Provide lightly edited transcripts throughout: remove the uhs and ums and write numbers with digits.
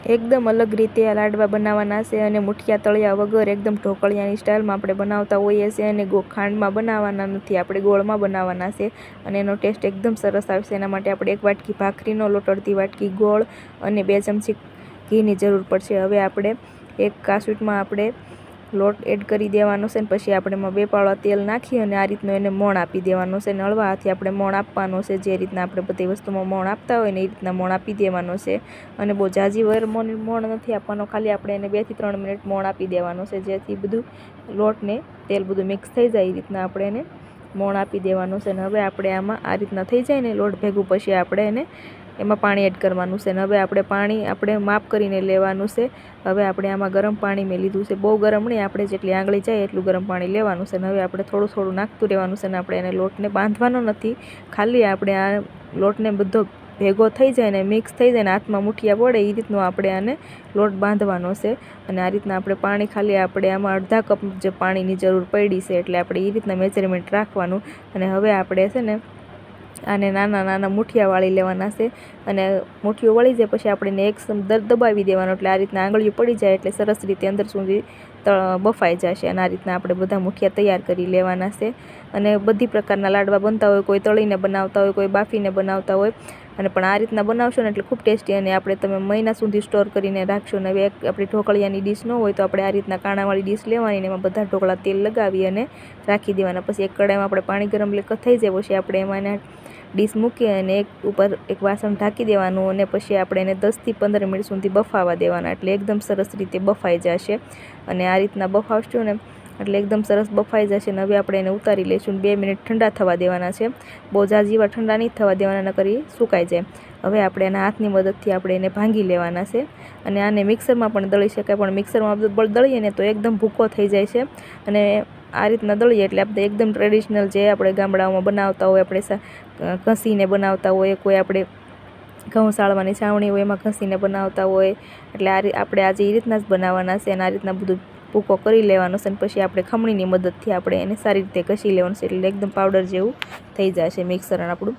एकदम अलग रीते आ लाडवा बनाववाना छे अने मुठिया तळ्या वगर एकदम ढोकळियानी स्टाइलमां आपणे बनावता होईए छीए अने खांडमां बनाववाना नथी, आपणे गोळमां बनाववाना छे अने एनो टेस्ट एकदम सरस आवशे। एना माटे आपणे 1 वाटकी भाखरीनो लोट, अर्धी वाटकी गोळ अने 2 चमची घीनी जरूर पड़शे। हवे आपणे एक कासूटमां आपणे लोट एड करी देवानो छे, पछी आपणे एमां 2 पावड़ा तेल नाखी अने आ रीतनो एने मोण आपी देवानो छे। हळवा हाथे आपणे मोण आपवानो छे, जे रीतना आपणे बधी वस्तुमां मोण आपता होय ने ए रीतना मोण आपी देवानो छे अने बहू जाजी वर मोण नथी आपवानो, खाली आपणे एने 2 થી 3 मिनिट मोण आपी देवानो छे, जेथी बधुं लोट ने तेल बधुं मिक्स थई जाय। ए रीतना आपणे एने मोण आपी देवानुं छे। हवे आपणे आमां आ रीतना थई जाय ने लोट भेगुं, पछी आपणे एने एमां पाणी एड करवानुं छे। हवे आपणे पाणी आपणे माप करीने लेवानुं छे। हवे आपणे आमां गरम पाणी में लीधुं छे, बहु गरम नहीं, आपणे जेटली आंगળી जाय एटલું गरम पाणी लेवानुं छे। हवे आपणे थोडुं थोडुं नाखતું રહેવાનું છે અને આપણે એને લોટને બાંધવાનો નથી, ખાલી આપણે આ લોટને બધો ભેગો થઈ જાય ને મિક્સ થઈ જાય ને હાથમાં મુઠિયા પડે એ રીતનો આપણે આને લોટ બાંધવાનો છે। અને આ રીતના આપણે પાણી ખાલી આપણે આમાં અડધા કપ જે પાણીની જરૂર પડી છે, એટલે આપણે એ રીતના મેજરમેન્ટ રાખવાનું। અને હવે આપણે છે ને આને નાના નાના મુઠિયા વાળી લેવાના છે અને મુઠિયો વળી જાય પછી આપણે એક દબાવી દેવાનો, એટલે આ રીતના આંગળીઓ પડી જાય એટલે સરસ રીતે અંદર સુધી બફાઈ જશે। અને આ રીતના આપણે બધા મુઠિયા તૈયાર કરી લેવાના છે। અને બધી પ્રકારના લાડવા બનતા હોય, કોઈ તળીને બનાવતા હોય, કોઈ બાફીને બનાવતા હોય, અને પણ આ રીતના બનાવશો ને એટલે ખૂબ ટેસ્ટી અને આપણે તમે મહિના સુધી સ્ટોર કરીને રાખશો। ને હવે આપણી ઢોકળિયાની ડીશ ન હોય તો આપણે આ રીતના કાણાવાળી ડીશ લેવાની ને એમાં બધા ઢોકળા તેલ લગાવી અને રાખી દેવાના। પછી એક કડાઈમાં આપણે પાણી ગરમ થઈ જાય પછી આપણે એમાં ડીશ મૂકી અને ઉપર એક વાસણ ઢાંકી દેવાનું અને પછી આપણે એને 10 થી 15 મિનિટ સુધી બફાવા દેવાના, એટલે એકદમ સરસ રીતે બફાઈ જશે। અને આ રીતના બફાવશો ને એટલે એકદમ સરસ બફાઈ જશે। ને હવે આપણે એને ઉતારી લઈશું, 2 મિનિટ ઠંડા થવા દેવાના છે, બહુ ઝાઝી વાર ઠંડા નહીં થવા દેવાના, નકર એ સુકાઈ જાય। હવે આપણે એના હાથની મદદથી આપણે એને ભાંગી લેવાના છે। અને આને મિક્સરમાં પણ દળી શકાય, પણ મિક્સરમાં દળીએ ને તો એકદમ ભૂકો થઈ જાય છે। અને આ રીતના દળીએ એટલે આપણે એકદમ ટ્રેડિશનલ જે આપણે ગામડાઓમાં બનાવતા હોય, આપણે ઘસીને બનાવતા હોય, કોઈ આપણે ઘઉં સાળવાની છાવણી હોય એમાં ઘસીને બનાવતા હોય, એટલે આપણે આજે એ રીતના જ બનાવવાના છે। અને આ રીતના બધું ભૂકો કરી લેવાનો છે અને પછી આપણે ખમણીની મદદથી આપણે એને સારી રીતે ઘસી લેવાનું છે, એટલે એકદમ પાવડર જેવું થઈ જશે મિક્સર આપણું।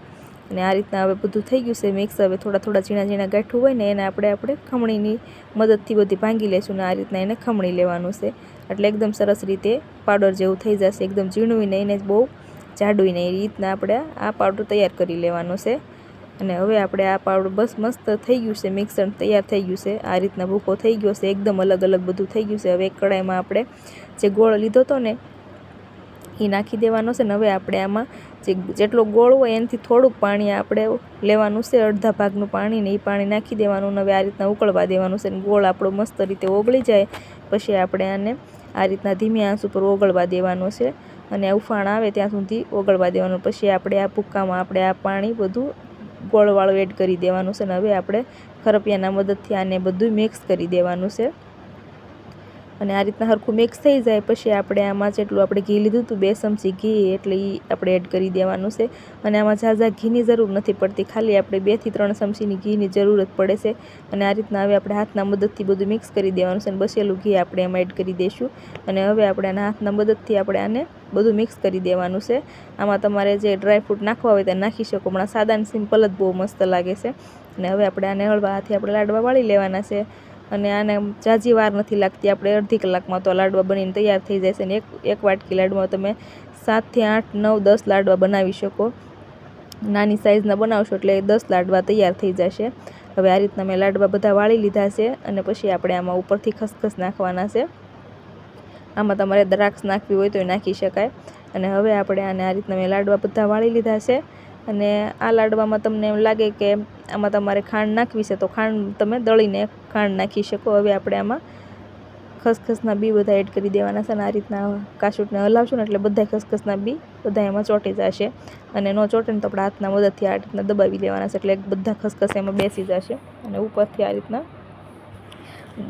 અને આ રીતના હવે બધું થઈ ગયું છે મિક્સ। હવે થોડા થોડા ઝીણા ઝીણા ગાંઠું હોય ને એને આપણે ખમણીની મદદથી બધી ભાંગી લઈશું ને આ રીતના એને ખમણી લેવાનું છે, એટલે એકદમ સરસ રીતે પાવડર જેવું થઈ જશે, એકદમ ઝીણું નહીં ને બહુ જાડું નહીં, એ રીતના આપણે આ પાવડર તૈયાર કરી લેવાનો છે। અને હવે આપણે આ પાવડર બસ મસ્ત થઈ ગયું છે, મિક્સર તૈયાર થઈ ગયું છે, આ રીતના ભૂકો થઈ ગયો છે, એકદમ અલગ અલગ બધું થઈ ગયું છે। હવે એક કડાઈમાં આપણે જે ગોળ લીધો હતો ને એ નાખી દેવાનો છે ને હવે આપણે આમાં જેટલો ગોળ હોય એનાથી થોડુંક પાણી આપણે લેવાનું છે, અડધા ભાગનું પાણી ને એ પાણી નાખી દેવાનું ને હવે આ રીતના ઉકળવા દેવાનું છે। ગોળ આપણો મસ્ત રીતે ઓગળી જાય પછી આપણે આને આ રીતના ધીમી આંચ ઉપર ઓગળવા દેવાનું છે અને ઉફાણ આવે ત્યાં સુધી ઓગળવા દેવાનું। પછી આપણે આ ભૂક્કામાં આપણે આ પાણી બધું ગોળવાળું એડ કરી દેવાનું છે ને હવે આપણે ખરપિયાના મદદથી આને બધું મિક્સ કરી દેવાનું છે। અને આ રીતના સરખું મિક્સ થઈ જાય પછી આપણે આમાં જેટલું આપણે ઘી લીધું હતું 2 ચમચી ઘી, એટલે એ આપણે એડ કરી દેવાનું છે। અને આમાં ઝાઝા ઘીની જરૂર નથી પડતી, ખાલી આપણે 2 થી 3 ચમચીની ઘીની જરૂરત પડે છે। અને આ રીતના હવે આપણે હાથના મદદથી બધું મિક્સ કરી દેવાનું છે અને બચેલું ઘી આપણે એમાં એડ કરી દઈશું। અને હવે આપણે આના હાથના મદદથી આપણે આને બધું મિક્સ કરી દેવાનું છે। આમાં તમારે જે ડ્રાયફ્રૂટ નાખવા હોય તે નાખી શકો, પણ સાદા અને સિમ્પલ જ બહુ મસ્ત લાગે છે। અને હવે આપણે આને હળવા હાથે આપણે લાડવા વાળી લેવાના છે અને આને ઝાઝી વાર નથી લાગતી, આપણે અડધી કલાકમાં તો લાડવા બનીને તૈયાર થઈ જાય છે। અને એક વાટકી લાડવા તમે 7 થી 8, 9, 10 લાડવા બનાવી શકો, નાની સાઇઝના બનાવશો એટલે 10 લાડવા તૈયાર થઈ જશે। હવે આ રીતના મેં લાડવા બધા વાળી લીધા છે અને પછી આપણે આમાં ઉપરથી ખસખસ નાખવાના છે, આમાં તમારે દ્રાક્ષ નાખવી હોય તો એ નાખી શકાય। અને હવે આપણે આને આ રીતના મેં લાડવા બધા વાળી લીધા છે અને આ લાડવામાં તમને એમ લાગે કે આમાં તમારે ખાંડ નાખવી છે તો ખાંડ તમે દળીને ખાંડ નાખી શકો। હવે આપણે આમાં ખસખસના બી બધા એડ કરી દેવાના છે અને આ રીતના કાસુટને હલાવશું ને એટલે બધા ખસખસના બી બધા એમાં ચોંટી જશે, અને ન ચોંટે ને તો આપણે હાથના મદદથી આ રીતના દબાવી લેવાના છે, એટલે બધા ખસખસ એમાં બેસી જશે। અને ઉપરથી આ રીતના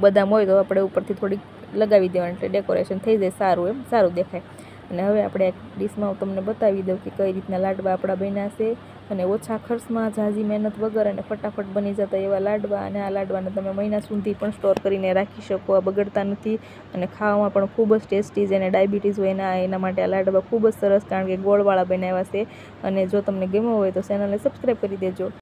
બદામ હોય તો આપણે ઉપરથી થોડીક લગાવી દેવાની, એટલે ડેકોરેશન થઈ જાય, સારું એમ સારું દેખાય। અને હવે આપણે એક ડીશમાં હું તમને બતાવી દઉં કે કઈ રીતના લાડવા આપણા બન્યા છે, અને ઓછા ખર્ચમાં ઝાઝી મહેનત વગર અને ફટાફટ બની જતા એવા લાડવા। અને આ લાડવાને તમે મહિના સુધી પણ સ્ટોર કરીને રાખી શકો, આ બગડતા નથી અને ખાવામાં પણ ખૂબ જ ટેસ્ટી, જેને ડાયાબિટીસ હોય એના માટે આ લાડવા ખૂબ જ સરસ, કારણ કે ગોળવાળા બનાવ્યા છે। અને જો તમને ગમ્યો હોય તો ચેનલને સબસ્ક્રાઈબ કરી દેજો।